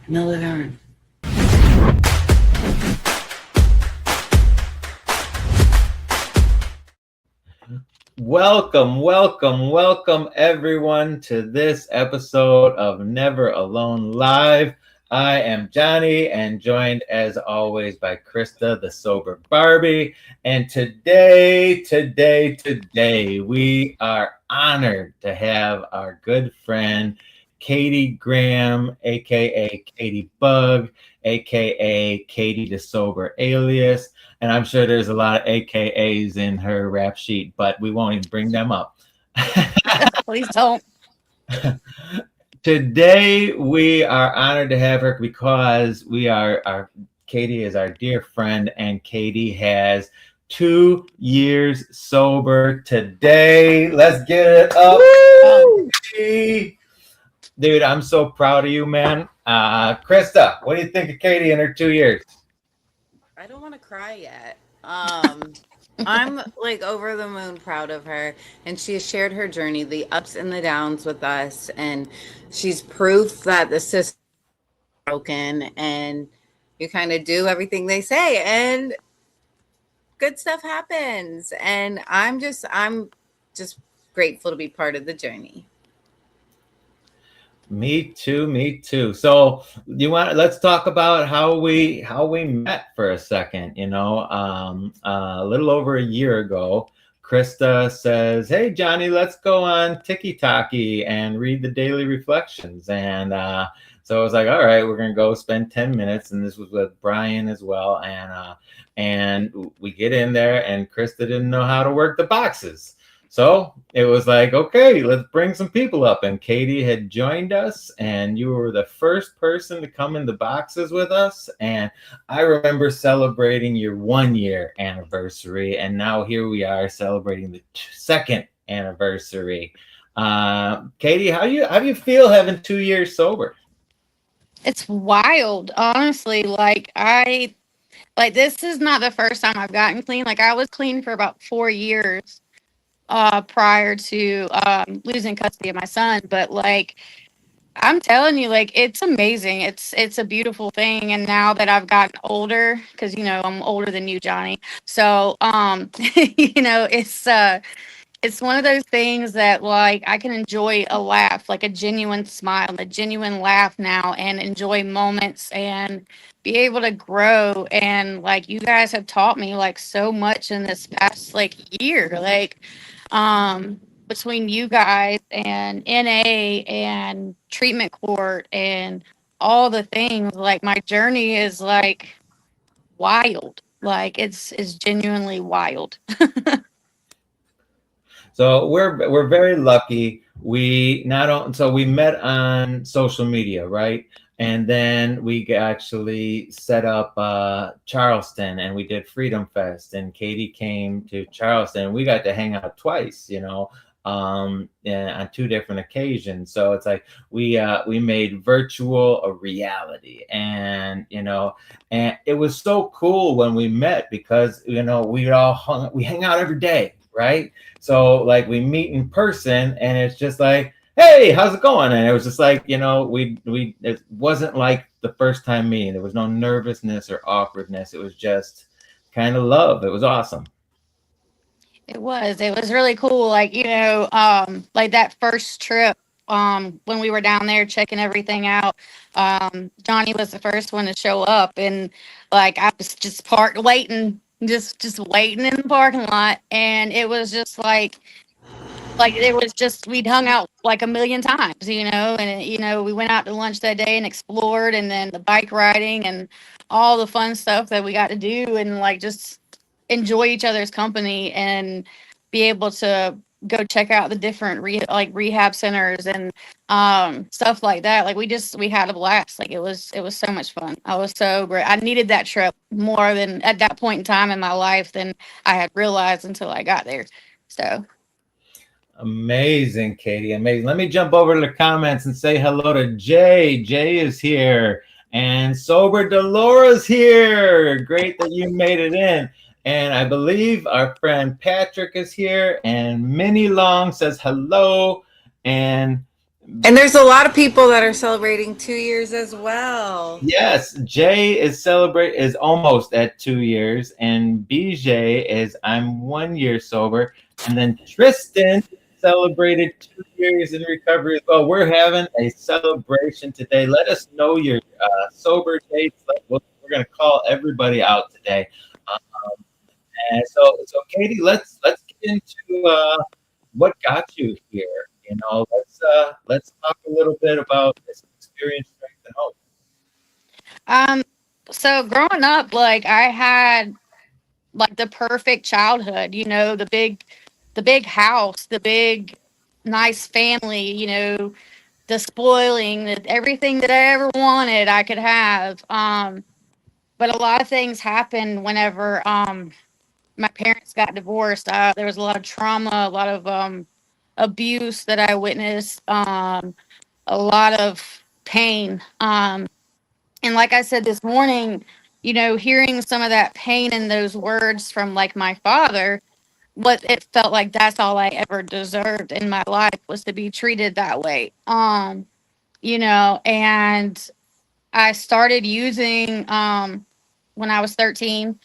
No, they aren't. Welcome everyone to this episode of Never Alone Live. I am Johnny and joined as always by Krista, the sober Barbie. And today, we are honored to have our good friend Katie Graham, aka Katie Bug, aka Katie the Sober Alias. And I'm sure there's a lot of AKAs in her rap sheet, but we won't even bring them up. Please don't. Today we are honored to have her because our Katie is our dear friend, and Katie has 2 years sober today. Let's get it up. Oh, Dude, I'm so proud of you, man. Krista, what do you think of Katie in her 2 years? I don't want to cry yet. I'm like over the moon proud of her, and she has shared her journey, the ups and the downs with us, and she's proof that the system is broken, and you kind of do everything they say, and good stuff happens. And I'm just grateful to be part of the journey. Me too, me too. So let's talk about how we met for a second. A little over a year ago, Krista says, "Hey Johnny, let's go on TikTok and read the daily reflections." And so I was like, "All right, we're gonna go spend 10 minutes." And this was with Brian as well. And we get in there, and Krista didn't know how to work the boxes. So it was like, okay, let's bring some people up. And Katie had joined us, and you were the first person to come in the boxes with us. And I remember celebrating your 1 year anniversary, and now here we are celebrating the second anniversary. Katie, how do you feel having 2 years sober? it's wild, honestly. Like this is not the first time I've gotten clean. Like I was clean for about 4 years prior to losing custody of my son. But like I'm telling you, like it's amazing. It's a beautiful thing. And now that I've gotten older, because I'm older than you, Johnny. So it's one of those things that like I can enjoy a laugh, like a genuine smile, a genuine laugh now, and enjoy moments and be able to grow. And like you guys have taught me like so much in this past like year, like between you guys and NA and treatment court and all the things, like my journey is like wild. Like it's genuinely wild. So we're very lucky. We not on, so we met on social media, right? And then we actually set up Charleston, and we did Freedom Fest. And Katie came to Charleston. We got to hang out twice, and on two different occasions. So it's like we made virtual a reality, and it was so cool when we met because we hang out every day, right? So like we meet in person, and it's just like, hey, how's it going? And it was just like, we it wasn't like the first time meeting. There was no nervousness or awkwardness. It was just kind of love. It was awesome. It was really cool. Like, like that first trip, when we were down there checking everything out, Johnny was the first one to show up, and like I was just parked waiting, just waiting in the parking lot. And it was just like it was just we'd hung out like a million times, and we went out to lunch that day and explored, and then the bike riding and all the fun stuff that we got to do, and like just enjoy each other's company and be able to go check out the different rehab centers and stuff like that. Like we had a blast. Like it was so much fun. I was so great. I needed that trip more than at that point in time in my life than I had realized until I got there. So Amazing, Katie. Amazing. Let me jump over to the comments and say hello to Jay. Jay is here. And Sober Delora's here. Great that you made it in. And I believe our friend Patrick is here. And Minnie Long says hello. And And there's a lot of people that are celebrating 2 years as well. Yes, Jay is almost at 2 years, and BJ is I'm 1 year sober, and then Tristan celebrated 2 years in recovery as well. We're having a celebration today. Let us know your sober dates. We're going to call everybody out today. Um, and so Katie, let's get into what got you here. You know, let's talk a little bit about this experience, strength, and hope. Um, so growing up, like I had like the perfect childhood, the big house, the big nice family, the spoiling, everything that I ever wanted, I could have. But a lot of things happened whenever my parents got divorced. There was a lot of trauma, a lot of abuse that I witnessed, a lot of pain. And like I said this morning, hearing some of that pain in those words from like my father, what it felt like that's all I ever deserved in my life was to be treated that way. And I started using when I was 13.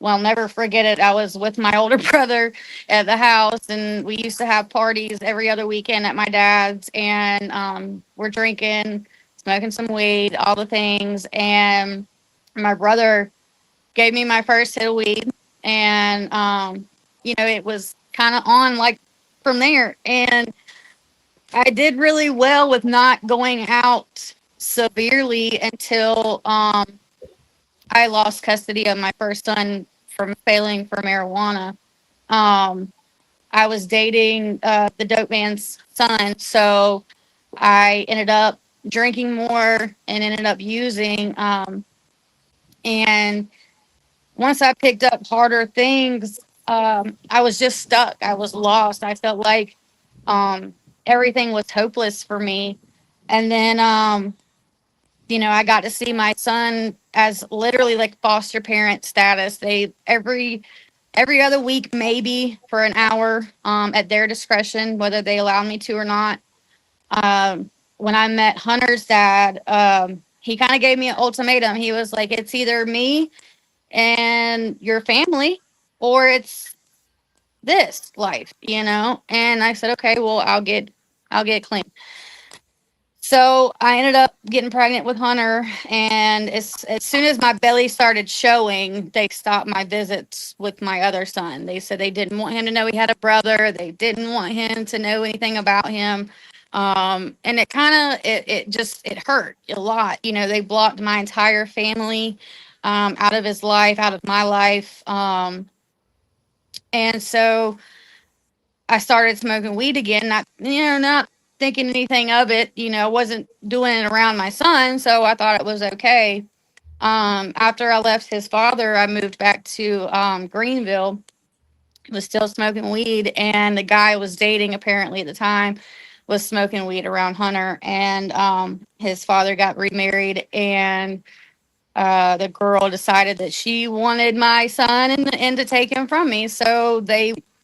Well, I'll never forget it. I was with my older brother at the house, and we used to have parties every other weekend at my dad's, and we're drinking, smoking some weed, all the things. And my brother gave me my first hit of weed, and it was kind of on like from there. And I did really well with not going out severely until I lost custody of my first son from failing for marijuana. Um, I was dating the dope man's son, so I ended up drinking more and ended up using. And once I picked up harder things, I was just stuck. I was lost. I felt like um, everything was hopeless for me. And then, I got to see my son as literally like foster parent status. They every other week, maybe for an hour, at their discretion, whether they allow me to or not. When I met Hunter's dad, he kind of gave me an ultimatum. He was like, "It's either me and your family, or it's this life." And I said, "Okay, well, I'll get clean." So I ended up getting pregnant with Hunter, and as soon as my belly started showing, they stopped my visits with my other son. They said they didn't want him to know he had a brother. They didn't want him to know anything about him. And it kind of it hurt a lot. They blocked my entire family out of his life, out of my life. And so I started smoking weed again, not thinking anything of it. Wasn't doing it around my son, so I thought it was okay. After I left his father, I moved back to Greenville. Was still smoking weed, and the guy I was dating apparently at the time was smoking weed around Hunter, and his father got remarried, and the girl decided that she wanted my son and to take him from me. So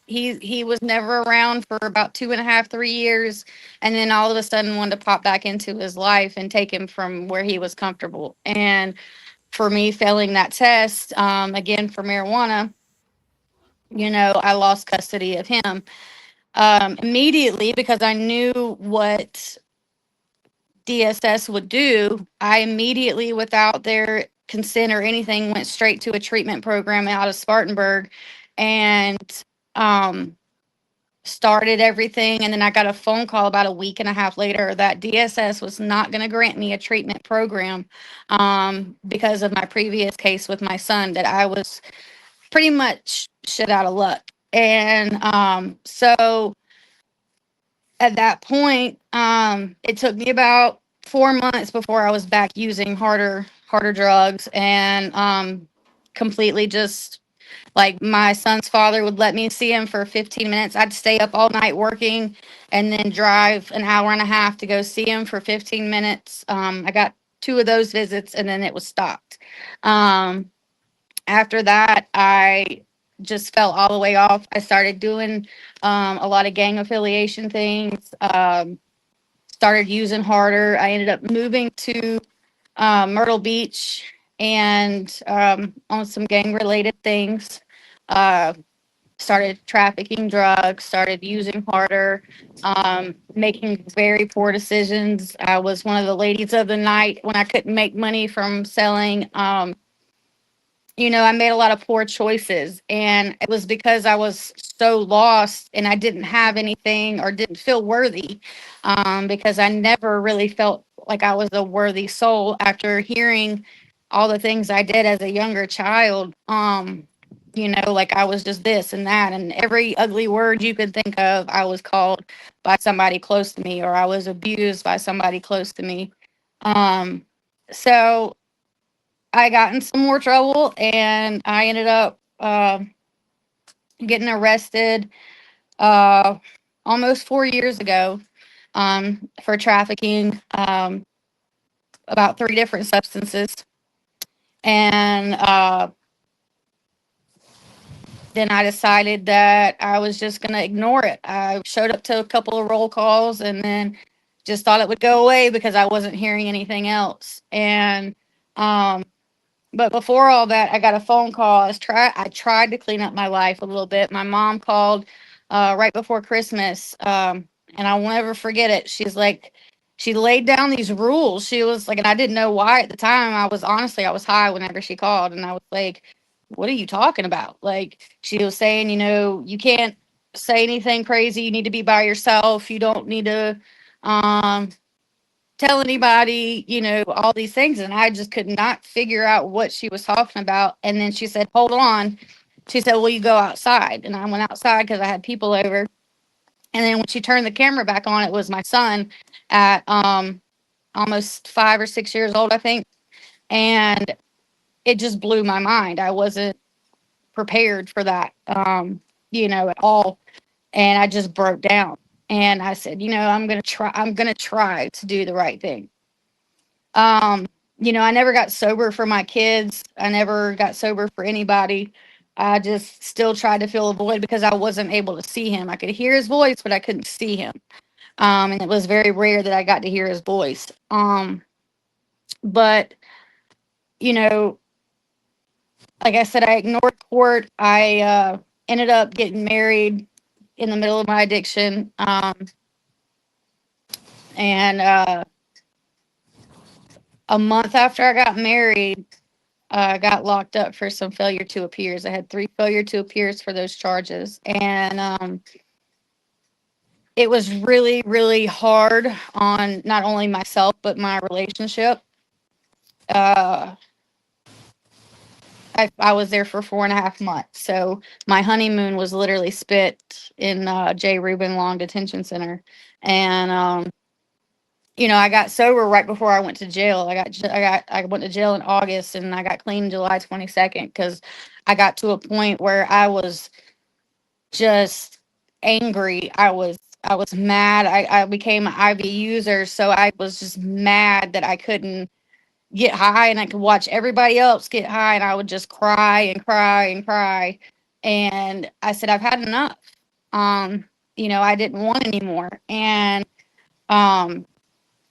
he was never around for about 2.5, 3 years, and then all of a sudden wanted to pop back into his life and take him from where he was comfortable. And for me failing that test, again for marijuana, I lost custody of him immediately because I knew what DSS would do. I immediately, without their consent or anything, went straight to a treatment program out of Spartanburg and um, started everything. And then I got a phone call about a week and a half later that DSS was not going to grant me a treatment program because of my previous case with my son, that I was pretty much shit out of luck. And so at that point, it took me about 4 months before I was back using harder drugs, and completely just like my son's father would let me see him for 15 minutes. I'd stay up all night working and then drive an hour and a half to go see him for 15 minutes. I got two of those visits and then it was stopped. Um, After that, I just fell all the way off. I started doing a lot of gang affiliation things. started using harder. I ended up moving to Myrtle Beach and on some gang related things. Uh, Started trafficking drugs, started using harder, making very poor decisions. I was one of the ladies of the night when I couldn't make money from selling. I made a lot of poor choices, and it was because I was so lost and I didn't have anything or didn't feel worthy, because I never really felt like I was a worthy soul after hearing all the things I did as a younger child. Like I was just this and that, and every ugly word you could think of, I was called by somebody close to me, or I was abused by somebody close to me. So I got in some more trouble and I ended up getting arrested uh, almost 4 years ago for trafficking about three different substances. And then I decided that I was just going to ignore it. I showed up to a couple of roll calls and then just thought it would go away because I wasn't hearing anything else. And um, But before all that, I got a phone call. I tried to clean up my life a little bit. My mom called right before Christmas, and I won't ever forget it. She laid down these rules. She was like, and I didn't know why at the time. I was high whenever she called, and I was like, "What are you talking about?" Like she was saying, you can't say anything crazy. You need to be by yourself. You don't need to. Um, Tell anybody, all these things. And I just could not figure out what she was talking about. And then she said, hold on. She said, will you go outside? And I went outside because I had people over. And then when she turned the camera back on, it was my son at almost 5 or 6 years old, I think. And it just blew my mind. I wasn't prepared for that, at all. And I just broke down. And I said, I'm going to try to do the right thing. Um, I never got sober for my kids. I never got sober for anybody. I just still tried to fill a void because I wasn't able to see him. I could hear his voice, but I couldn't see him. And it was very rare that I got to hear his voice. But, you know, like I said, I ignored court. I ended up getting married in the middle of my addiction. And a month after I got married, got locked up for some failure to appears. I had three failure to appears for those charges. And it was really, really hard on not only myself, but my relationship. Uh, I was there for 4.5 months. So my honeymoon was literally spent in J. Reuben Long Detention Center. And, I got sober right before I went to jail. I went to jail in August and I got clean July 22nd because I got to a point where I was just angry. I was mad. I became an IV user, so I was just mad that I couldn't get high and I could watch everybody else get high and I would just cry and cry and cry. And I said, I've had enough. I didn't want anymore. And um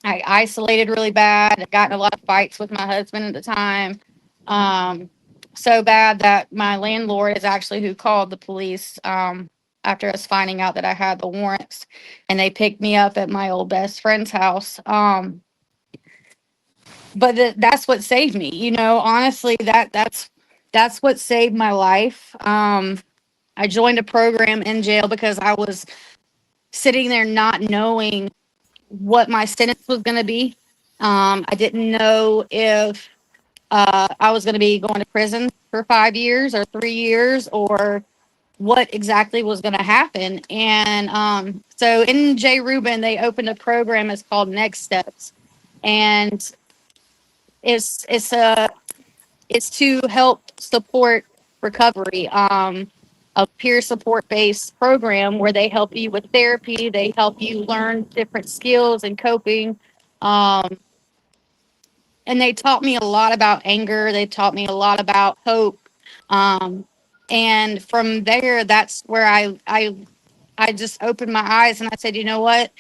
I isolated really bad. I got in a lot of fights with my husband at the time. Um, so bad that my landlord is actually who called the police after us finding out that I had the warrants, and they picked me up at my old best friend's house. But that's what saved me. Honestly, that's what saved my life. I joined a program in jail because I was sitting there not knowing what my sentence was going to be. I didn't know if I was going to be going to prison for 5 years or 3 years or what exactly was going to happen. And so in J. Reuben, they opened a program. It's called Next Steps, and it's to help support recovery. A peer support based program where they help you with therapy. They help you learn different skills and coping. Um, and they taught me a lot about anger. They taught me a lot about hope. Um, and from there, that's where I just opened my eyes and I said, you know what?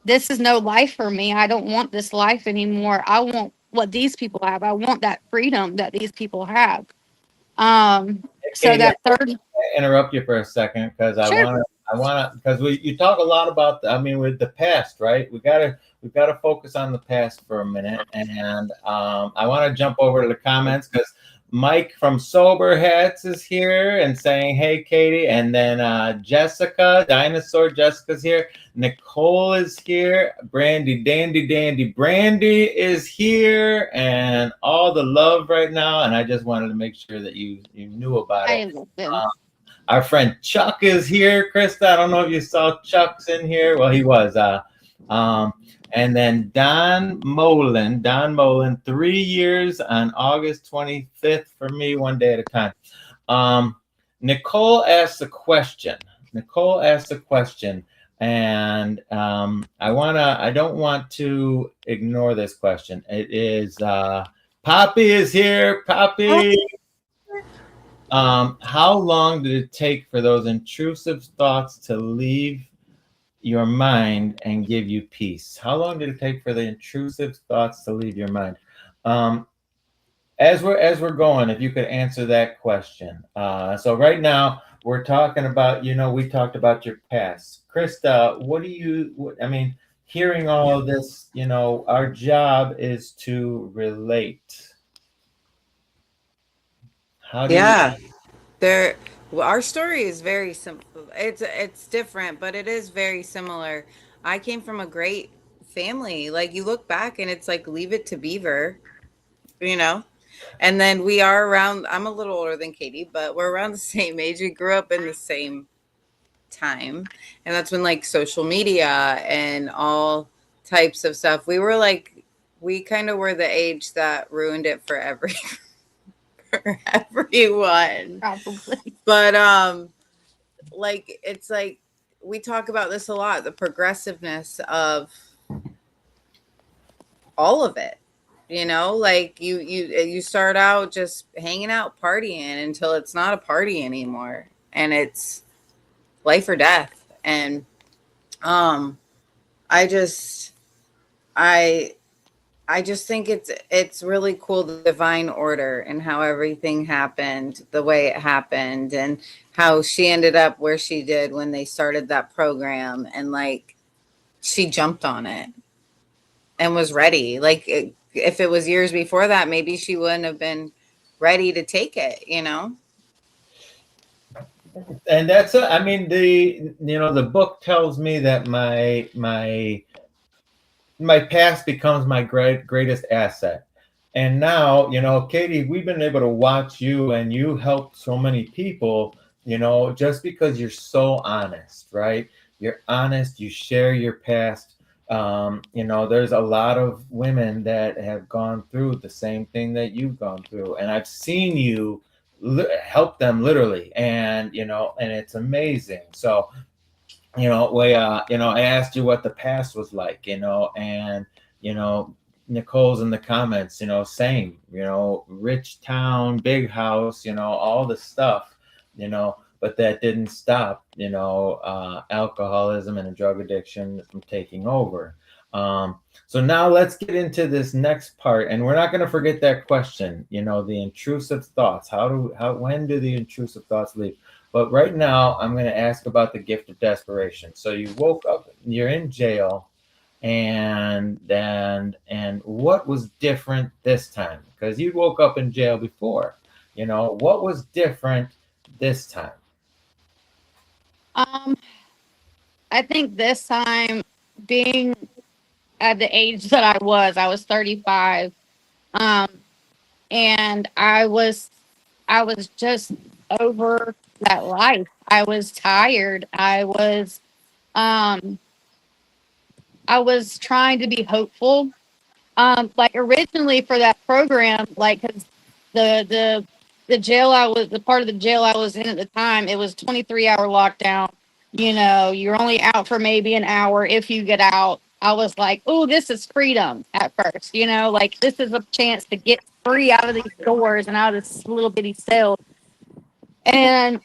this is no life for me. I don't want this life anymore. I want what these people have. I want that freedom that these people have. So Katie, that third, interrupt you for a second because sure. I want to, because you talk a lot about, I mean, with the past, right? We've got to focus on the past for a minute. And I want to jump over to the comments because Mike from Sober Hats is here and saying, hey, Katie. And then Jessica, Dinosaur Jessica's here. Nicole is here. Brandy, Dandy, Brandy is here. And all the love right now. And I just wanted to make sure that you knew about it. I love them. Our friend Chuck is here. Krista, I don't know if you saw Chuck's in here. Well, he was. And then Don Molen, 3 years on August 25th for me, one day at a time. Nicole asked a question. And I don't want to ignore this question. It is Poppy is here. Poppy. How long did it take for those intrusive thoughts to leave your mind and give you peace? How long did it take for the intrusive thoughts to leave your mind? As we're going, if you could answer that question. So right now we're talking about, we talked about your past. Krista, I mean, hearing all of this, our job is to relate. How do Yeah. Our story is very simple. It's different, but it is very similar. I came from a great family. Like you look back and it's like leave it to Beaver, you know? And then we are around, I'm a little older than Katie, but we're around the same age. We grew up in the same time. And that's when like social media and all types of stuff. We kind of were the age that ruined it for for everyone. Probably. But like it's like we talk about this a lot, the progressiveness of all of it. Like you start out just hanging out partying until it's not a party anymore and it's life or death. And I just I I just think it's really cool, the divine order and how everything happened the way it happened and how she ended up where she did when they started that program, and like she jumped on it and was ready. If it was years before that, maybe she wouldn't have been ready to take it. And I mean, the book tells me that my past becomes my greatest asset. And now, Katie, we've been able to watch you, and you help so many people, just because you're so honest, right? You're honest, you share your past. There's a lot of women that have gone through the same thing that you've gone through, and I've seen you help them literally, and it's amazing. So I asked you what the past was like, and Nicole's in the comments, same, rich town, big house, all the stuff, but that didn't stop, alcoholism and a drug addiction from taking over. So now let's get into this next part, and we're not going to forget that question, the intrusive thoughts. When do the intrusive thoughts leave? But right now, I'm going to ask about the gift of desperation. So you woke up, you're in jail, and what was different this time? Because you woke up in jail before. What was different this time? I think this time, being at the age that I was 35, and I was just over that life. I was tired. I was trying to be hopeful. Like originally for that program, like 'cause the jail the part of the jail I was in at the time, it was 23-hour lockdown. You're only out for maybe an hour if you get out. I was like, oh, this is freedom at first, like this is a chance to get free out of these doors and out of this little bitty cell. And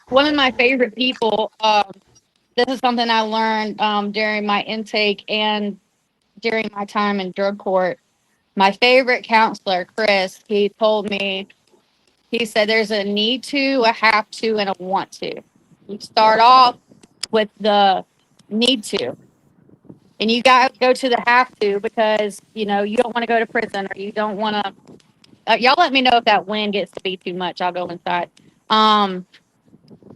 one of my favorite people, this is something I learned during my intake and during my time in drug court. My favorite counselor, Chris, he told me, he said there's a need to, a have to, and a want to. You start off with the need to, and you got to go to the have to because you don't want to go to prison or you don't want to. Y'all let me know if that wind gets to be too much. I'll go inside. Um,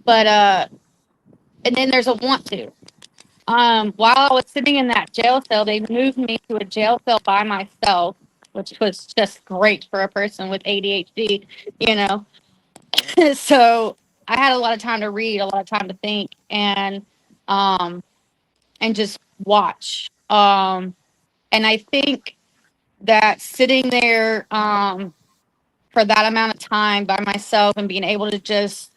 but and then there's a want to. While I was sitting in that jail cell, they moved me to a jail cell by myself, which was just great for a person with ADHD, you know. So I had a lot of time to read, a lot of time to think, um, and just watch. And I think that sitting there for that amount of time by myself and being able to just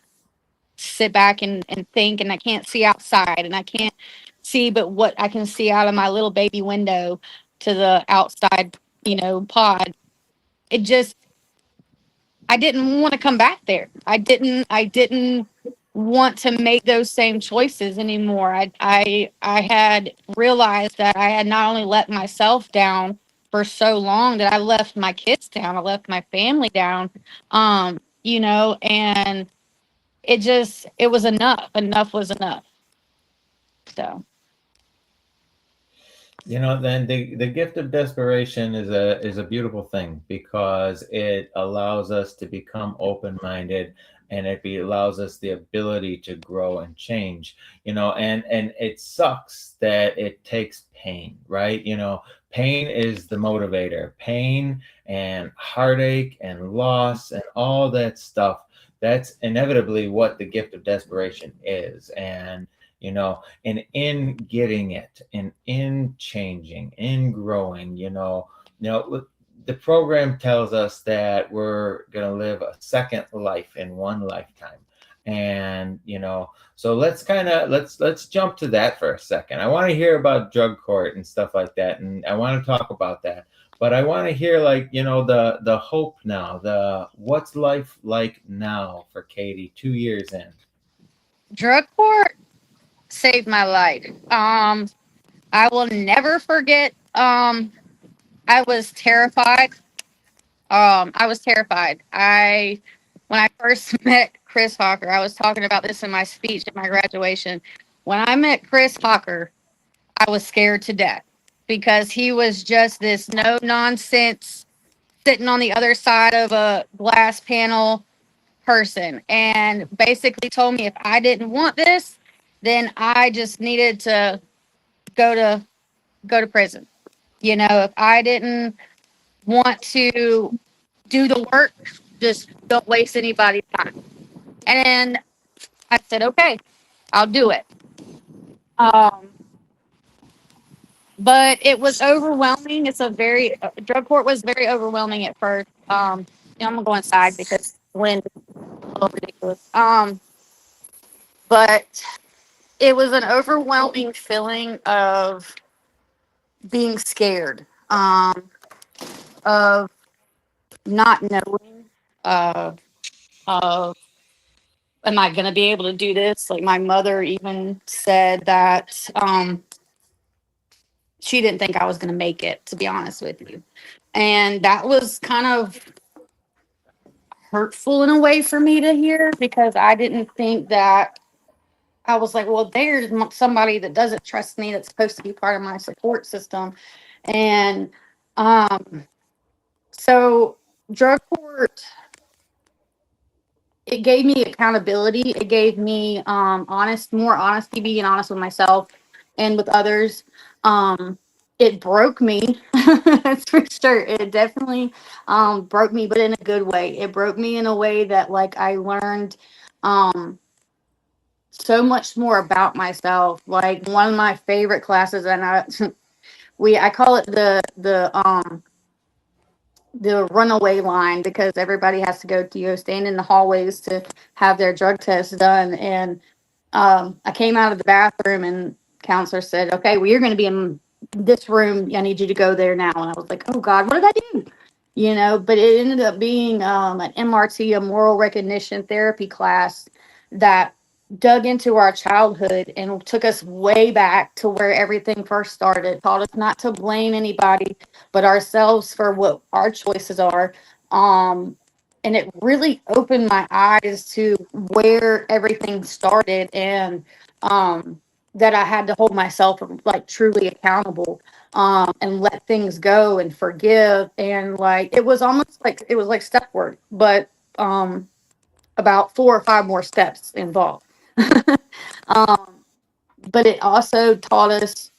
sit back and think, and I can't see outside and I can't see but what I can see out of my little baby window to the outside, pod. It just, I didn't want to come back there. I didn't want to make those same choices anymore. I had realized that I had not only let myself down for so long, that I left my kids down, I left my family down. And it was enough. Enough was enough. So Then the gift of desperation is a beautiful thing because it allows us to become open-minded, and allows us the ability to grow and change. And it sucks that it takes pain, right? Pain is the motivator. Pain and heartache and loss and all that stuff, that's inevitably what the gift of desperation is. And in getting it, and in changing, in growing, the program tells us that we're going to live a second life in one lifetime. And so let's jump to that for a second. I want to hear about drug court and stuff like that, and I want to talk about that. But I want to hear, like, the hope now, the what's life like now for Katie 2 years in. drug court saved my life. I will never forget. I was terrified. I was terrified. When I first met Chris Hawker, I was talking about this in my speech at my graduation. When I met Chris Hawker, I was scared to death because he was just this no nonsense, sitting on the other side of a glass panel person, and basically told me if I didn't want this, then I just needed to go to go to prison. If I didn't want to do the work, just don't waste anybody's time. And I said, okay, I'll do it. Um, but it was overwhelming. Drug court was very overwhelming at first. I'm gonna go inside because the wind is a little ridiculous. But it was an overwhelming feeling of being scared, of not knowing, uh, of am I going to be able to do this? Like my mother even said that she didn't think I was going to make it, to be honest with you. And that was kind of hurtful in a way for me to hear because I didn't think that. I was like, well, there's somebody that doesn't trust me that's supposed to be part of my support system. And um, so drug court, it gave me accountability. It gave me more honesty, being honest with myself and with others. Um, it broke me. That's for sure. It definitely broke me, but in a good way. It broke me in a way that, like, I learned um, so much more about myself. Like one of my favorite classes, and I call it the runaway line because everybody has to go to stand in the hallways to have their drug test done. And I came out of the bathroom and counselor said, okay, well, you're going to be in this room. I need you to go there now. And I was like, oh God, what did I do? But it ended up being an MRT, a moral recognition therapy class that dug into our childhood and took us way back to where everything first started, taught us not to blame anybody but ourselves for what our choices are. Um, and it really opened my eyes to where everything started, and that I had to hold myself like truly accountable, and let things go and forgive. And like it was almost like it was like step work, but about 4 or 5 more steps involved. um, but it also taught us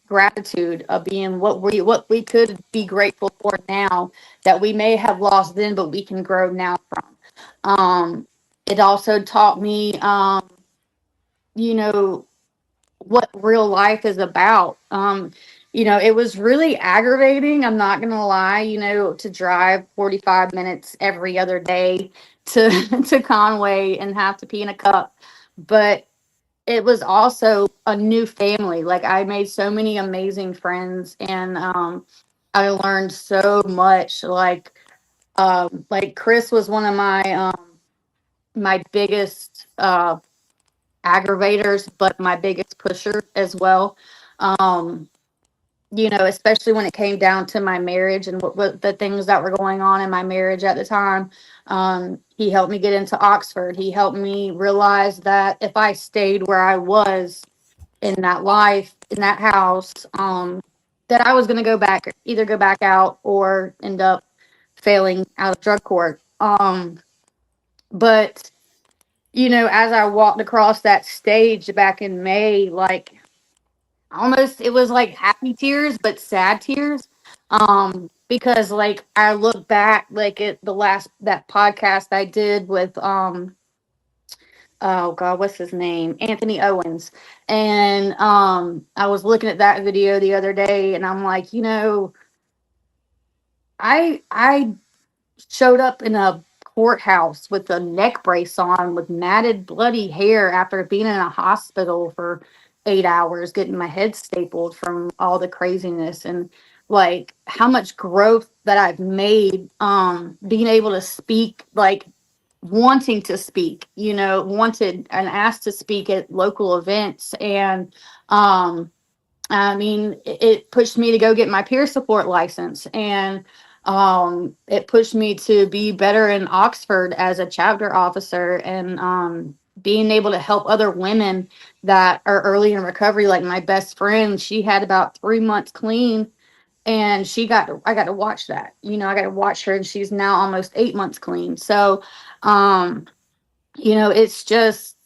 gratitude of being what we could be grateful for now that we may have lost then, but we can grow now from. It also taught me, you know, what real life is about. It was really aggravating. I'm not gonna lie. To drive 45 minutes every other day to to Conway and have to pee in a cup, but it was also a new family. Like I made so many amazing friends, and I learned so much. Like Chris was one of my biggest aggravators, but my biggest pusher as well. Um, especially when it came down to my marriage and what the things that were going on in my marriage at the time. He helped me get into Oxford. He helped me realize that if I stayed where I was in that life, in that house, that I was going to either go back out or end up failing out of drug court. But as I walked across that stage back in May, like almost it was like happy tears, but sad tears. Because like I look back like at the last that podcast I did with oh god, what's his name? Anthony Owens. And I was looking at that video the other day, and I'm like, I showed up in a courthouse with a neck brace on with matted bloody hair after being in a hospital for 8 hours getting my head stapled from all the craziness, and like how much growth that I've made, being able to speak, like wanting to speak, wanted and asked to speak at local events. And I mean, it pushed me to go get my peer support license, and it pushed me to be better in Oxford as a chapter officer, and being able to help other women that are early in recovery. Like my best friend, she had about 3 months clean, and I got to watch that. I got to watch her, and she's now almost 8 months clean. So, um, it's just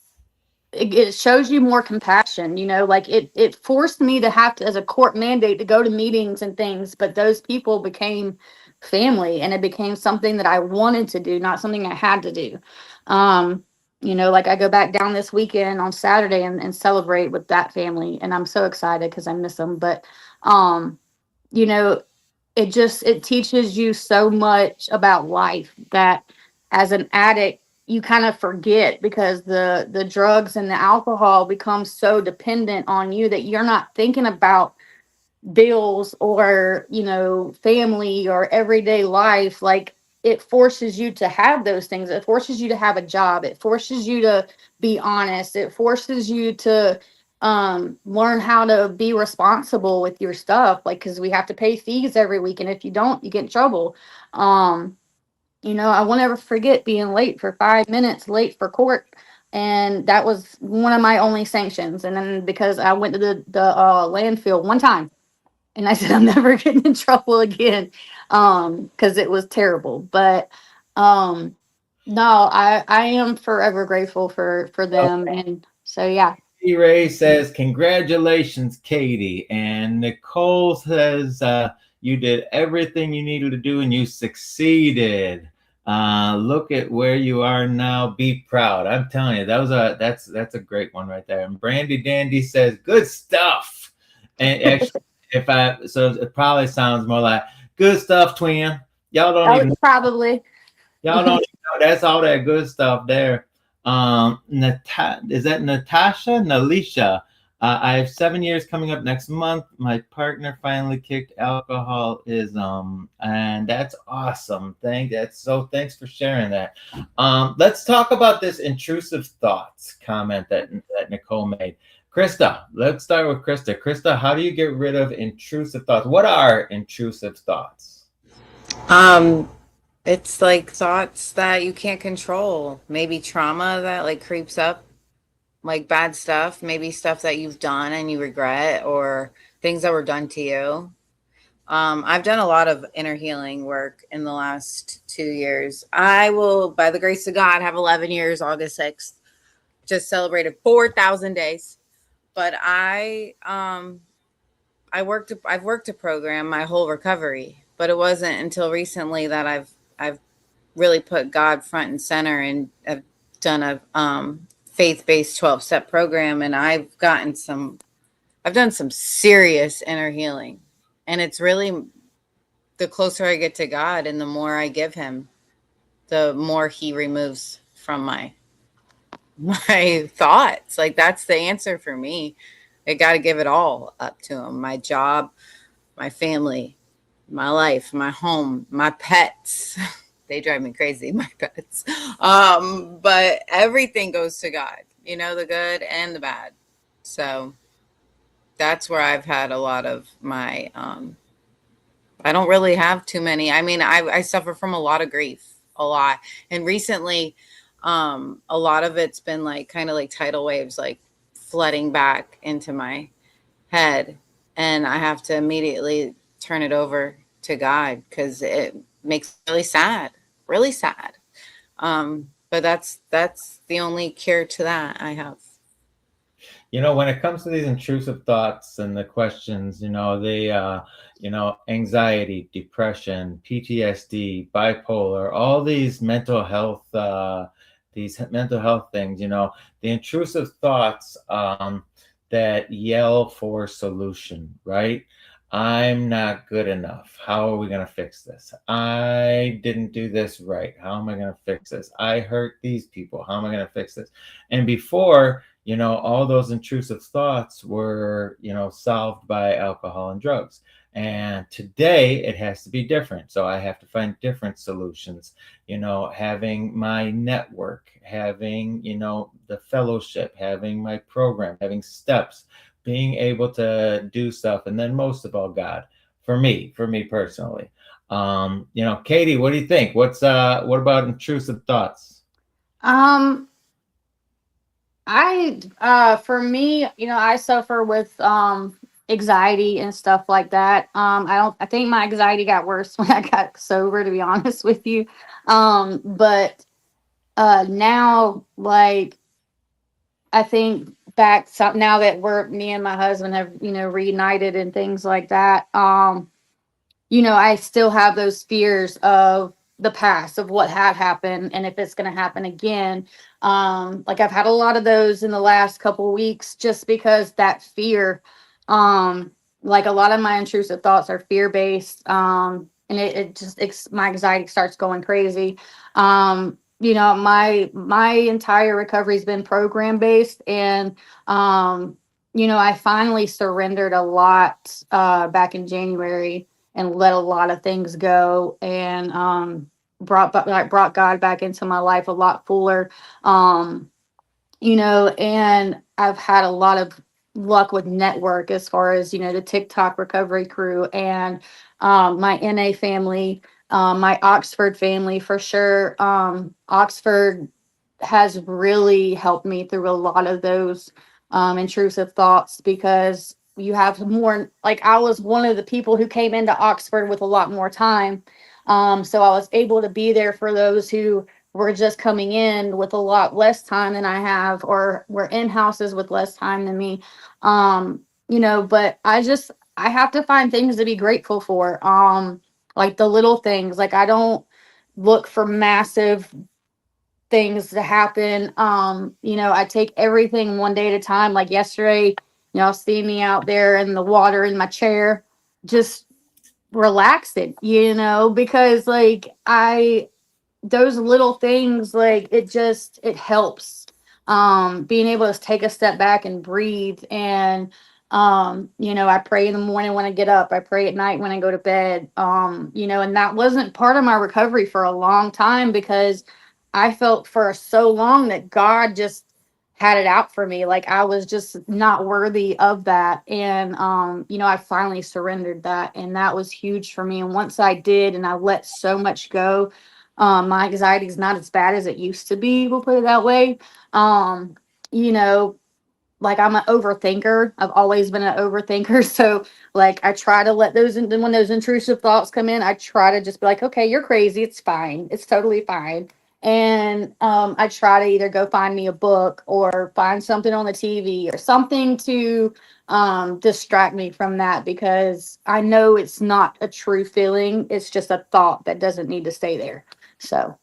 it shows you more compassion. Like it forced me to have to, as a court mandate, to go to meetings and things, but those people became family, and it became something that I wanted to do, not something I had to do. um like I go back down this weekend on Saturday, and celebrate with that family, and I'm so excited because I miss them. But um you know it teaches you so much about life that as an addict you kind of forget, because the drugs and the alcohol become so dependent on you that you're not thinking about bills or family or everyday life. Like it forces you to have those things. It forces you to have a job. It forces you to be honest. It forces you to learn how to be responsible with your stuff, like because we have to pay fees every week, and if you don't, you get in trouble. um I won't ever forget being late for 5 minutes, late for court. And that was one of my only sanctions. And then because I went to the landfill one time, and I said, I'm never getting in trouble again. Because it was terrible. But um, no, I am forever grateful for them. And so, yeah. Ray says, "Congratulations, Katie." And Nicole says, "You did everything you needed to do, and you succeeded. Look at where you are now. Be proud." I'm telling you, that's a great one right there. And Brandy Dandy says, "Good stuff." And actually, so it probably sounds more like good stuff, twin. Y'all don't Oh, even probably. Y'all don't even know that's all that good stuff there. Is that Natasha? Nalisha. I have 7 years coming up next month. My partner finally kicked alcoholism, and that's awesome. Thanks for sharing that. Let's talk about this intrusive thoughts comment that Nicole made. Krista, let's start with Krista. Krista, how do you get rid of intrusive thoughts? What are intrusive thoughts? Um, it's like thoughts that you can't control. Maybe trauma that like creeps up, like bad stuff, maybe stuff that you've done and you regret, or things that were done to you. I've done a lot of inner healing work in the last 2 years. I will, by the grace of God, have 11 years August 6th. Just celebrated 4,000 days. But I've worked a program my whole recovery, but it wasn't until recently that I've really put God front and center, and I've done a faith-based 12-step program, and I've done some serious inner healing. And it's really, the closer I get to God and the more I give him, the more he removes from my thoughts. Like, that's the answer for me. I got to give it all up to him. My job, my family, my life, my home, my pets. They drive me crazy, my pets. But everything goes to God, the good and the bad. So that's where I've had a lot of my I don't really have too many. I mean, I suffer from a lot of grief, a lot. And recently, a lot of it's been like kind of like tidal waves, like flooding back into my head. And I have to immediately turn it over to God because it makes me really sad, really sad. But that's the only cure to that I have. When it comes to these intrusive thoughts and the questions, anxiety, depression, PTSD, bipolar, all these mental health things, the intrusive thoughts that yell for solution, right? I'm not good enough. How are we going to fix this? I didn't do this right. How am I going to fix this? I hurt these people. How am I going to fix this? And before, all those intrusive thoughts were, solved by alcohol and drugs. And today it has to be different. So I have to find different solutions, having my network, having, the fellowship, having my program, having steps, being able to do stuff. And then most of all, God, for me personally. Katie, what do you think? What about intrusive thoughts? For me, I suffer with anxiety and stuff like that. I think my anxiety got worse when I got sober, to be honest with you. But now, like, I think back, so now that me and my husband have, reunited and things like that. I still have those fears of the past, of what had happened and if it's going to happen again. Like, I've had a lot of those in the last couple of weeks, just because that fear, like, a lot of my intrusive thoughts are fear based. And it just, my anxiety starts going crazy. My entire recovery has been program based, and I finally surrendered a lot back in January, and let a lot of things go, and brought God back into my life a lot fuller. Um, and I've had a lot of luck with network, as far as, the TikTok recovery crew, and my NA family, my Oxford family for sure. Oxford has really helped me through a lot of those intrusive thoughts, because you have more, like, I was one of the people who came into Oxford with a lot more time. So I was able to be there for those who were just coming in with a lot less time than I have, or were in houses with less time than me. But I have to find things to be grateful for. Like the little things. Like, I don't look for massive things to happen. I take everything one day at a time. Like yesterday, see me out there in the water in my chair, just relaxing, because, like, those little things, like, it helps. being able to take a step back and breathe. And I pray in the morning when I get up, I pray at night when I go to bed. And that wasn't part of my recovery for a long time, because I felt for so long that God just had it out for me. Like I was just not worthy of that. And I finally surrendered that, and that was huge for me. And once I did, and I let so much go, my anxiety is not as bad as it used to be, we'll put it that way. um you know like I'm an overthinker. I've always been an overthinker. So like I try to let those when those intrusive thoughts come in, I try to just be like, okay, you're crazy. It's fine. It's totally fine. And I try to either go find me a book or find something on the TV or something to distract me from that, because I know it's not a true feeling. It's just a thought that doesn't need to stay there. So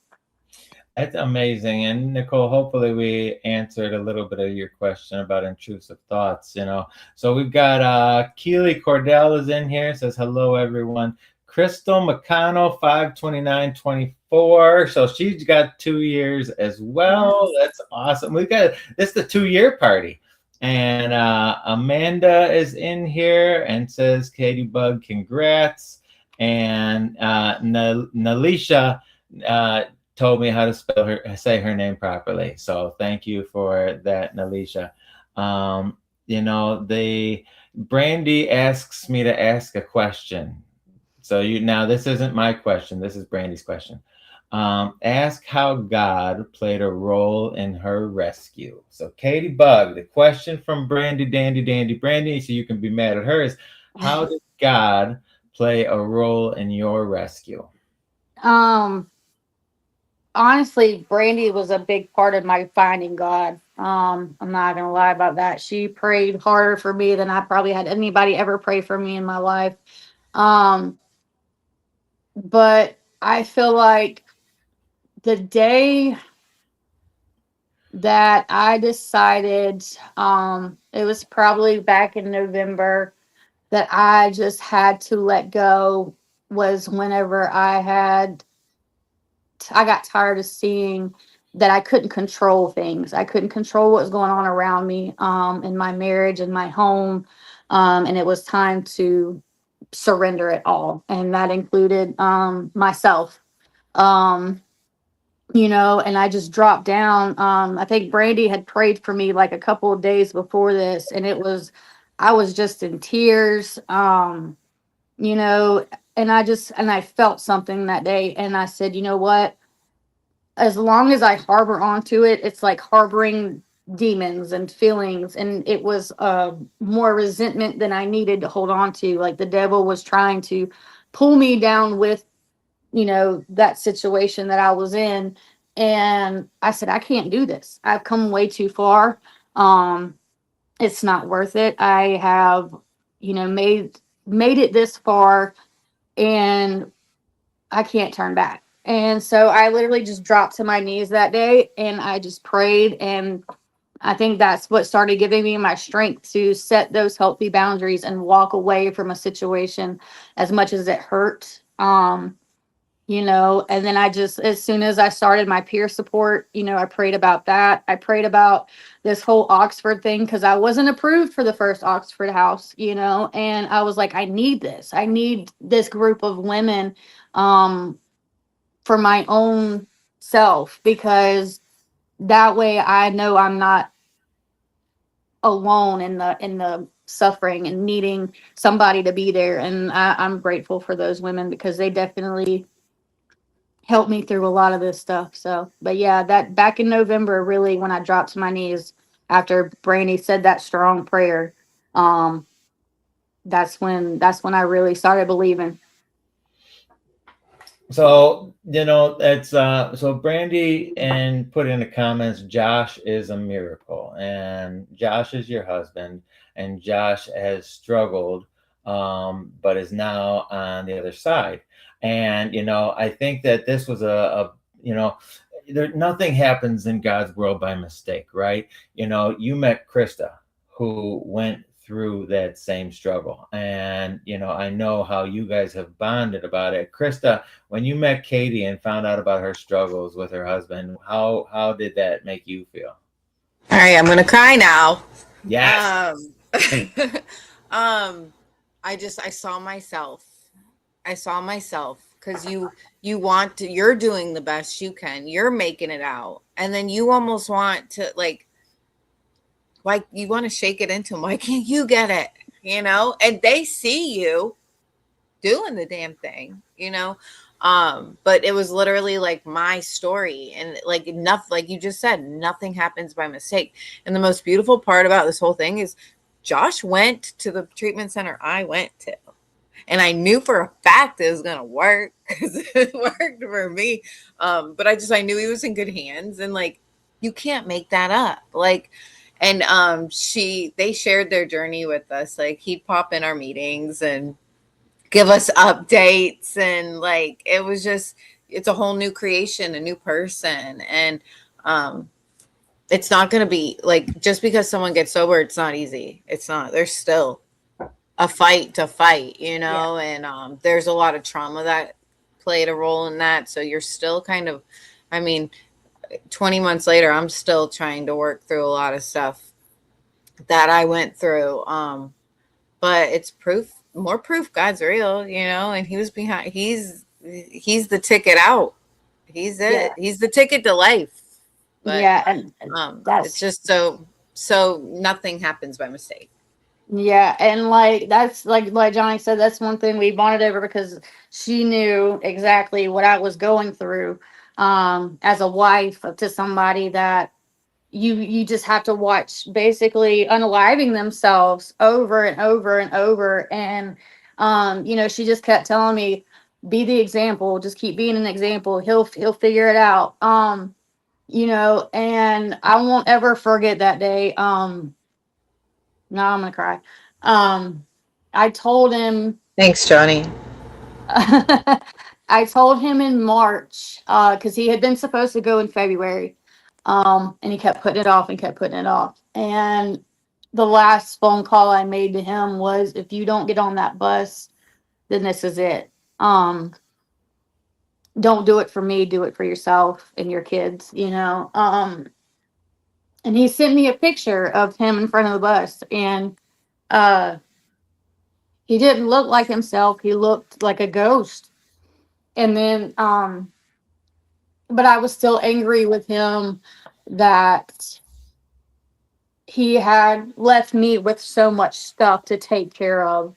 That's amazing. And Nicole, hopefully we answered a little bit of your question about intrusive thoughts, So we've got Keely Cordell is in here, says hello everyone. Crystal McConnell, 5/29/24. So she's got 2 years as well. That's awesome. We've got this is the 2-year party. And Amanda is in here and says, Katie Bug, congrats. And Nalisha told me how to say her name properly. So thank you for that, Nalisha. The Brandy asks me to ask a question. So now this isn't my question. This is Brandy's question. Ask how God played a role in her rescue. So Katie Bug, the question from Brandy, Dandy, Brandy, so you can be mad at her, is how did God play a role in your rescue? Honestly, Brandy was a big part of my finding God. I'm not gonna lie about that. She prayed harder for me than I probably had anybody ever pray for me in my life. Um, but I feel like the day that I decided, it was probably back in November, that I just had to let go, was whenever I got tired of seeing that I couldn't control things. I couldn't control what was going on around me, in my marriage and my home. And it was time to surrender it all. And that included myself. Um, and I just dropped down. I think Brandy had prayed for me like a couple of days before this, and I was just in tears. You know, and I felt something that day, and I said, you know what? As long as I harbor onto it, it's like harboring demons and feelings. And it was more resentment than I needed to hold on to. Like the devil was trying to pull me down with, that situation that I was in. And I said, I can't do this. I've come way too far. Um, it's not worth it. I have, made it this far, and I can't turn back. And so I literally just dropped to my knees that day, and I just prayed. And I think that's what started giving me my strength to set those healthy boundaries and walk away from a situation as much as it hurt. And then as soon as I started my peer support, I prayed about that. I prayed about this whole Oxford thing, because I wasn't approved for the first Oxford house, and I was like, I need this. I need this group of women, for my own self, because that way I know I'm not alone in the suffering and needing somebody to be there. And I'm grateful for those women, because they definitely helped me through a lot of this stuff. So, but yeah, that back in November, really, when I dropped to my knees after Brandy said that strong prayer, um, that's when I really started believing. So, it's so Brandy and put in the comments, Josh is a miracle. And Josh is your husband, and Josh has struggled, but is now on the other side. And, I think that this was nothing happens in God's world by mistake, right? You met Krista, who went through that same struggle. And, I know how you guys have bonded about it. Krista, when you met Katie and found out about her struggles with her husband, how did that make you feel? All right, I'm gonna cry now. Yes. Um, I saw myself. I saw myself because you want to. You're doing the best you can. You're making it out, and then you almost want to like you want to shake it into them. Why can't you get it? You know, and they see you doing the damn thing. You know, but it was literally like my story, and like enough, like you just said, nothing happens by mistake. And the most beautiful part about this whole thing is Josh went to the treatment center I went to, and I knew for a fact it was gonna work because it worked for me. But I knew he was in good hands, and like you can't make that up. Like, and they shared their journey with us. Like he'd pop in our meetings and give us updates, and like it was just it's a whole new creation, a new person, and um it's not going to be like just because someone gets sober it's not easy. It's not. There's still a fight to fight, you Yeah. know, and there's a lot of trauma that played a role in that. So you're still kind of, I mean, 20 months later, I'm still trying to work through a lot of stuff that I went through. But it's proof, more proof God's real, you know, and he was behind, he's the ticket out. He's it. Yeah. He's the ticket to life. But Yeah. And it's that's, just so nothing happens by mistake. yeah. And like, that's like Johnny said, that's one thing we bonded over because she knew exactly what I was going through, as a wife to somebody that you just have to watch basically unaliving themselves over and over and over. And she just kept telling me, be the example, just keep being an example, he'll figure it out. And I won't ever forget that day. Now I'm gonna cry. I told him Thanks, Johnny. I told him in March, because he had been supposed to go in February. And he kept putting it off and kept putting it off. And the last phone call I made to him was, if you don't get on that bus, then this is it. Don't do it for me, do it for yourself and your kids. And he sent me a picture of him in front of the bus, and uh he didn't look like himself. He looked like a ghost. And then but I was still angry with him that he had left me with so much stuff to take care of.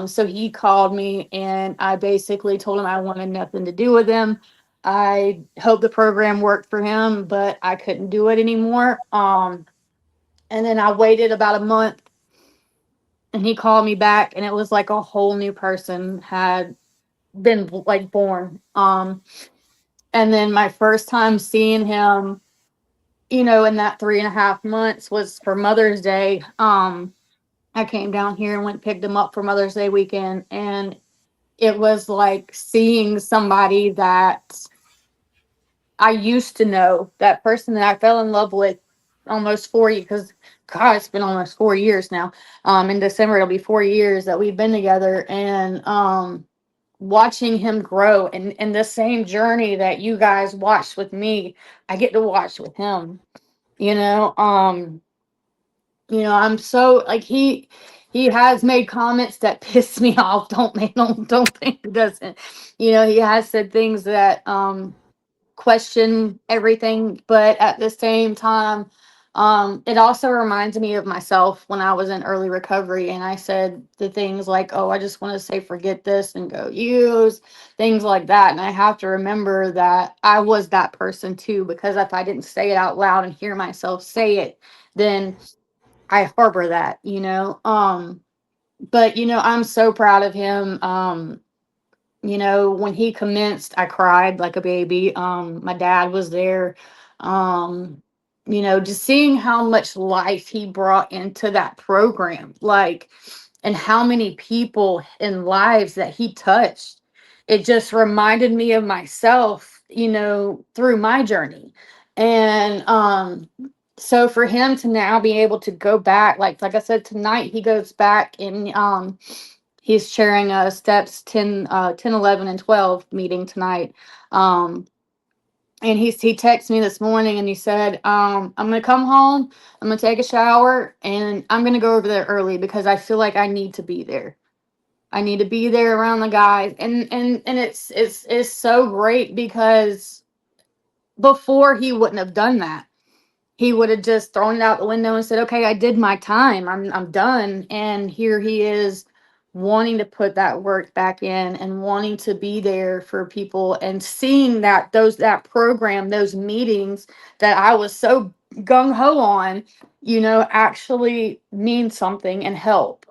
So he called me, and I basically told him I wanted nothing to do with him. I hope the program worked for him, but I couldn't do it anymore. And then I waited about a month, and he called me back, and it was like a whole new person had been like born. And then my first time seeing him, in that 3.5 months was for Mother's Day. I came down here and went and picked him up for Mother's Day weekend, and it was like seeing somebody that I used to know, that person that I fell in love with almost 4 years, because God, it's been almost 4 years now. In December it'll be 4 years that we've been together, and watching him grow and the same journey that you guys watched with me, I get to watch with him. You know, I'm so like he has made comments that piss me off. Don't think he doesn't. He has said things that question everything, but at the same time, it also reminds me of myself when I was in early recovery, and I said the things like, "Oh, I just want to say forget this and go use," things like that. And I have to remember that I was that person too, because if I didn't say it out loud and hear myself say it, then I harbor that. But I'm so proud of him. When he commenced, I cried like a baby. My dad was there. Um, just seeing how much life he brought into that program, like, and how many people and lives that he touched. It just reminded me of myself, through my journey. And so for him to now be able to go back, like I said, tonight he goes back and he's chairing steps 10, 10, 11, and 12 meeting tonight. Um, And he texted me this morning and he said, I'm gonna come home, I'm gonna take a shower, and I'm gonna go over there early because I feel like I need to be there. I need to be there around the guys. And it's so great because before he wouldn't have done that. He would have just thrown it out the window and said, "Okay, I did my time. I'm done." And here he is wanting to put that work back in and wanting to be there for people and seeing that that program, those meetings that I was so gung ho on, actually mean something and help.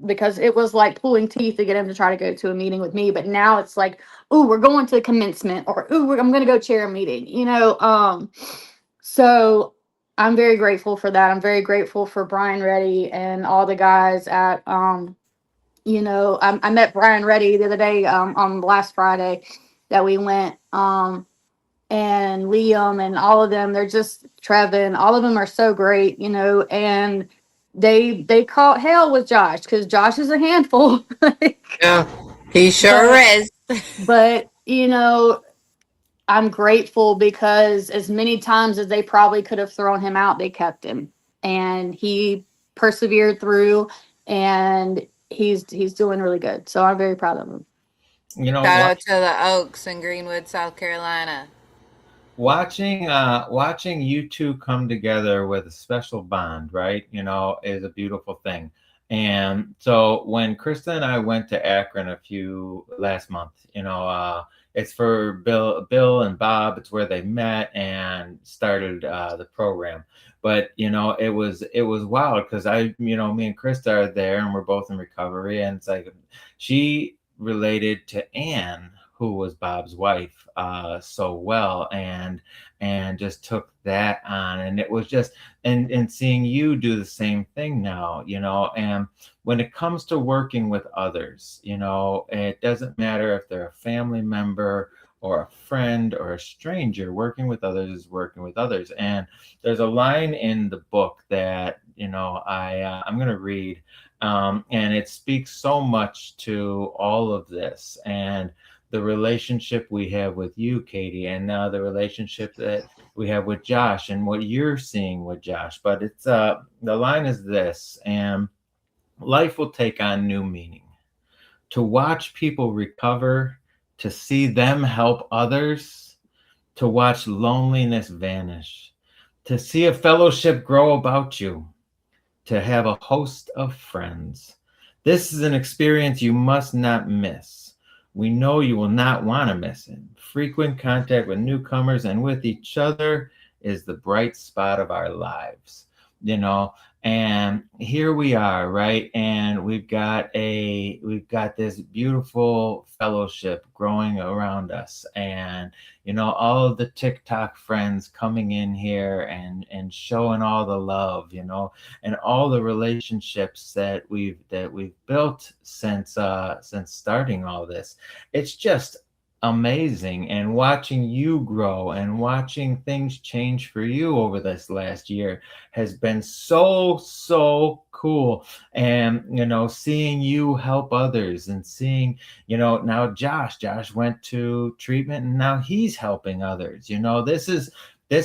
Because it was like pulling teeth to get him to try to go to a meeting with me, but now it's like, "Ooh, we're going to commencement," or "Ooh, I'm going to go chair a meeting." So I'm very grateful for that. I'm very grateful for Brian Reddy and all the guys at I met Brian Reddy the other day, on last Friday that we went, and Liam and all of them. They're just Trevin. All of them are so great, and they caught hell with Josh because Josh is a handful. Yeah, he sure but is. but I'm grateful because as many times as they probably could have thrown him out, they kept him, and he persevered through, and he's doing really good. So I'm very proud of him. You know Shout what? out to the Oaks in Greenwood, South Carolina. Watching you two come together with a special bond, right? Is a beautiful thing. And so when Krista and I went to Akron a few last month, it's for Bill and Bob. It's where they met and started the program. But it was wild because me and Krista are there and we're both in recovery, and it's like she related to Anne, who was Bob's wife, so well, and just took that on, and it was just, and seeing you do the same thing now, and when it comes to working with others, it doesn't matter if they're a family member or a friend or a stranger. Working with others is working with others. And there's a line in the book that I'm going to read, and it speaks so much to all of this, and the relationship we have with you, Katie, and now the relationship that we have with Josh and what you're seeing with Josh. But it's the line is this, and life will take on new meaning. To watch people recover, to see them help others, to watch loneliness vanish, to see a fellowship grow about you, to have a host of friends. This is an experience you must not miss. We know you will not want to miss it. Frequent contact with newcomers and with each other is the bright spot of our lives. You know, and here we are, right? And we've got this beautiful fellowship growing around us, and all of the TikTok friends coming in here and showing all the love, and all the relationships that we've built since starting all this. It's just amazing, and watching you grow and watching things change for you over this last year has been so cool. And seeing you help others, and seeing now Josh went to treatment and now he's helping others. This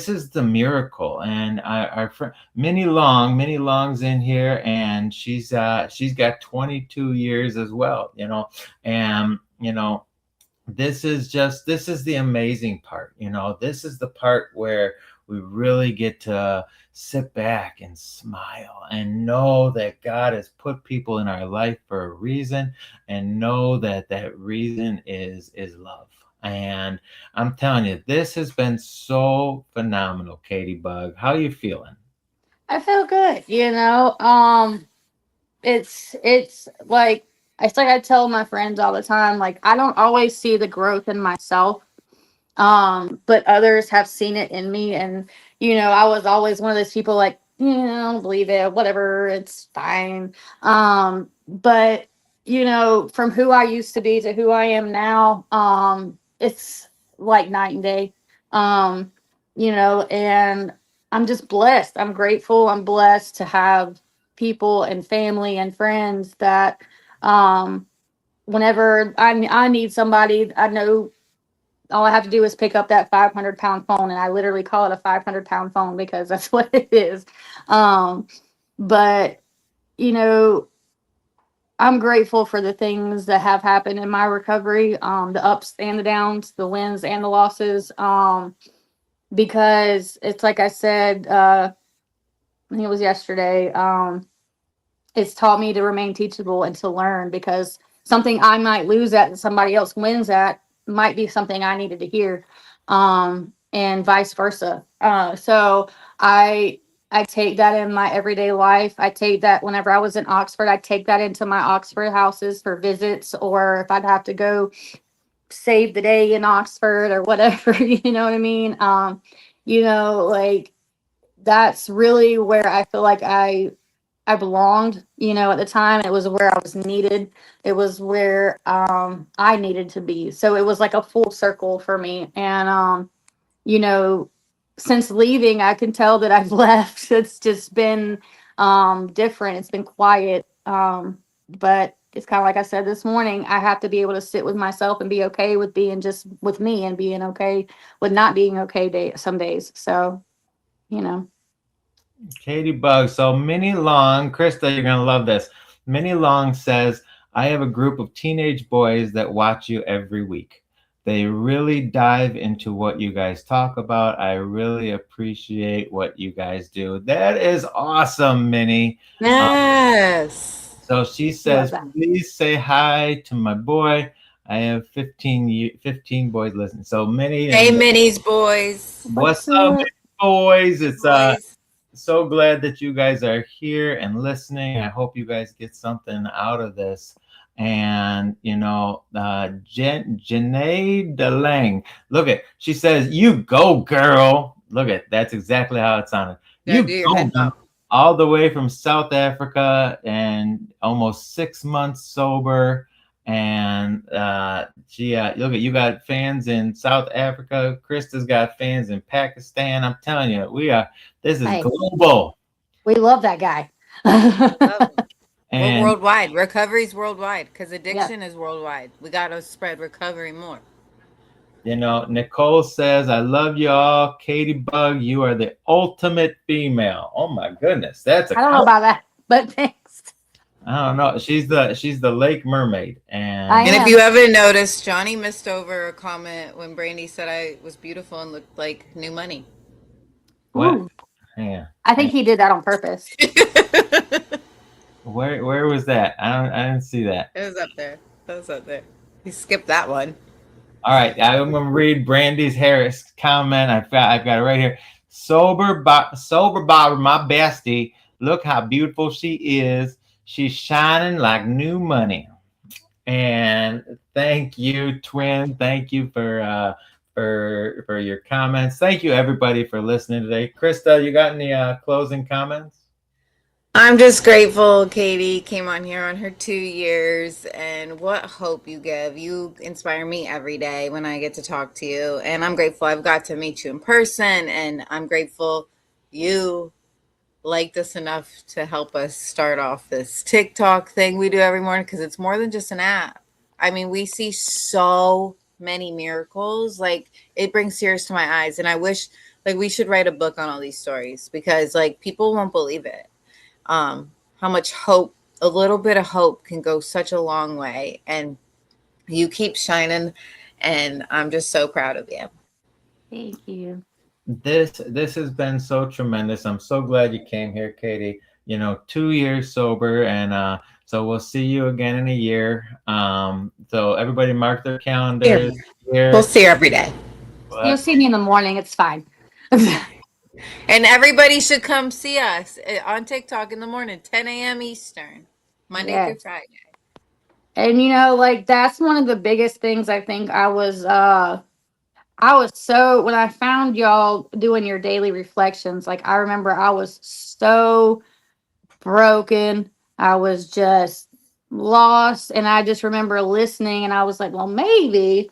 is the miracle. And our friend Minnie Long's in here, and she's got 22 years as well, and this is the amazing part. This is the part where we really get to sit back and smile and know that God has put people in our life for a reason, and know that that reason is love. And I'm telling you, this has been so phenomenal. Katie Bug, how you feeling? I feel good. It's like I tell my friends all the time. Like, I don't always see the growth in myself, but others have seen it in me. And I was always one of those people, like, I don't believe it, whatever, it's fine. But from who I used to be to who I am now, it's like night and day. And I'm just blessed. I'm grateful. I'm blessed to have people and family and friends that, whenever I need somebody, I know all I have to do is pick up that 500-pound phone, and I literally call it a 500-pound phone because that's what it is. Um, but you know, I'm grateful for the things that have happened in my recovery, the ups and the downs, the wins and the losses. Because it's like I said, I think it was yesterday. It's taught me to remain teachable and to learn, because something I might lose at and somebody else wins at might be something I needed to hear, and vice versa. So I I take that in my everyday life. I take that whenever I was in Oxford. I take that into my Oxford houses for visits, or if I'd have to go save the day in Oxford or whatever. You know what I mean? Like that's really where I feel like I belonged, at the time. It was where I was needed. It was where I needed to be. So it was like a full circle for me. And you know, since leaving, I can tell that I've left. It's just been different. It's been quiet. But it's kind of like I said this morning, I have to be able to sit with myself and be okay with being just with me, and being okay with not being okay some days. So, you know. Katie Bug. So Minnie Long, Krista, you're gonna love this. Minnie Long says, I have a group of teenage boys that watch you every week. They really dive into what you guys talk about. I really appreciate what you guys do. That is awesome, Minnie. Um, Yes. so she Love says, that. please say hi to my boy. I have 15 boys listening. So Minnie Hey, and Minnie's boys. what's What's up, up? boys? Hey, It's boys. so glad that you guys are here and listening. I hope you guys get something out of this. And Janae DeLang, look at, she says, "You go, girl." Look at, that's exactly how it sounded. Yeah, You do your go, head girl. bop. All the way from South Africa and almost 6 months sober. And look at, you got fans in South Africa. Krista's got fans in Pakistan. I'm telling you, this is Hey, global. we love that guy. Love them. We're And worldwide. Recovery's worldwide because Yeah. addiction is worldwide. We got to spread recovery more. Nicole says, I love you all. Katie Bug, you are the ultimate female. Oh my goodness. That's a I don't know about that, but thanks. I don't know. She's the Lake Mermaid. I And And if you am. ever noticed, Johnny missed over a comment when Brandy said I was beautiful and looked like new money. what? Ooh, Yeah. I And think he did that on purpose. It where was that? I didn't see that. was up there. That was up there. He skipped that one. All right, I'm gonna read Brandy's Harris comment. I've got it right here. Sober Barbara, my bestie. Look how beautiful she is. She's shining like new money. And thank you, twin. Thank you for your comments. Thank you everybody for listening today. Krista, you got any closing comments? I'm just grateful Katie came on here on her 2 years, and what hope you give. You inspire me every day when I get to talk to you. And I'm grateful I've got to meet you in person. And I'm grateful you liked us enough to help us start off this TikTok thing we do every morning, because it's more than just an app. I mean, we see so many miracles. Like, it brings tears to my eyes. And I wish, like, we should write a book on all these stories, because, like, people won't believe it. How much hope, a little bit of hope can go such a long way. And you keep shining. And I'm just so proud of you. Thank you. This has been so tremendous. I'm so glad you came here, Katie. 2 years sober, and so we'll see you again in a year. So everybody mark their Here. calendars We'll here. see you every day. You'll But see me in the morning. It's fine. And everybody should come see us on TikTok in the morning, 10 a.m. Eastern, Monday through Yes. Friday. And like that's one of the biggest things. I think I was so, when I found y'all doing your daily reflections, like I remember I was so broken. I was just lost. And I just remember listening, and I was like, well, maybe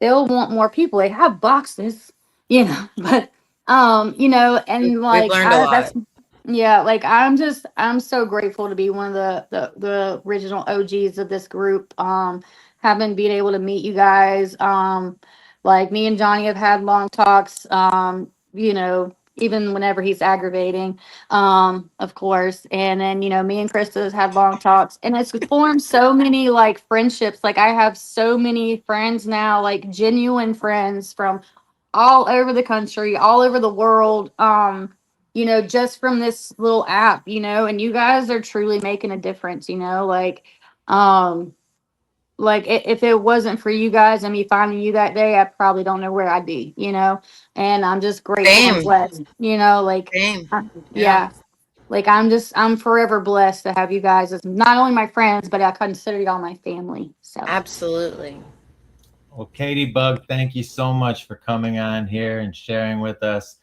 they'll want more people. They have boxes, but and We've like learned a that's lot. yeah, like I'm so grateful to be one of the original OGs of this group. Having being able to meet you guys, Like me and Johnny have had long talks, you know, even whenever he's aggravating, of course. And then, you know, me and Krista has had long talks, and it's formed so many like friendships. Like I have so many friends now, like genuine friends from all over the country, all over the world. You know, just from this little app, you know, and you guys are truly making a difference, you know, um, if it wasn't for you guys and me finding you that day, I probably don't know where I'd be, you know, and I'm just grateful and Same. blessed, you know, Same. Yeah. yeah, like I'm forever blessed to have you guys as not only my friends, but I consider y'all my family. So Absolutely. Well, Katie Bug, thank you so much for coming on here and sharing with us.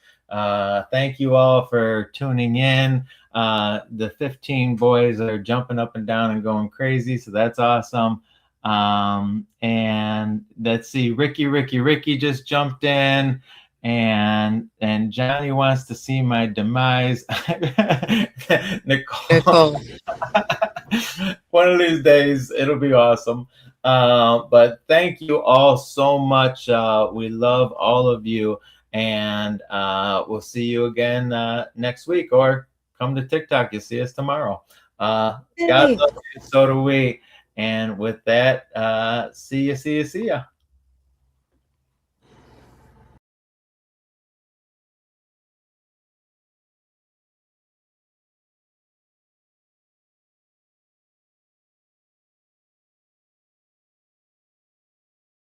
Thank you all for tuning in. The 15 boys are jumping up and down and going crazy, so that's awesome. And let's see, Ricky just jumped in, and Johnny wants to see my demise. Nicole, Nicole. one of these days it'll be awesome. But thank you all so much. We love all of you, and we'll see you again next week, or come to TikTok. You'll see us tomorrow. God Yay. loves you, so do we. And with that, see ya.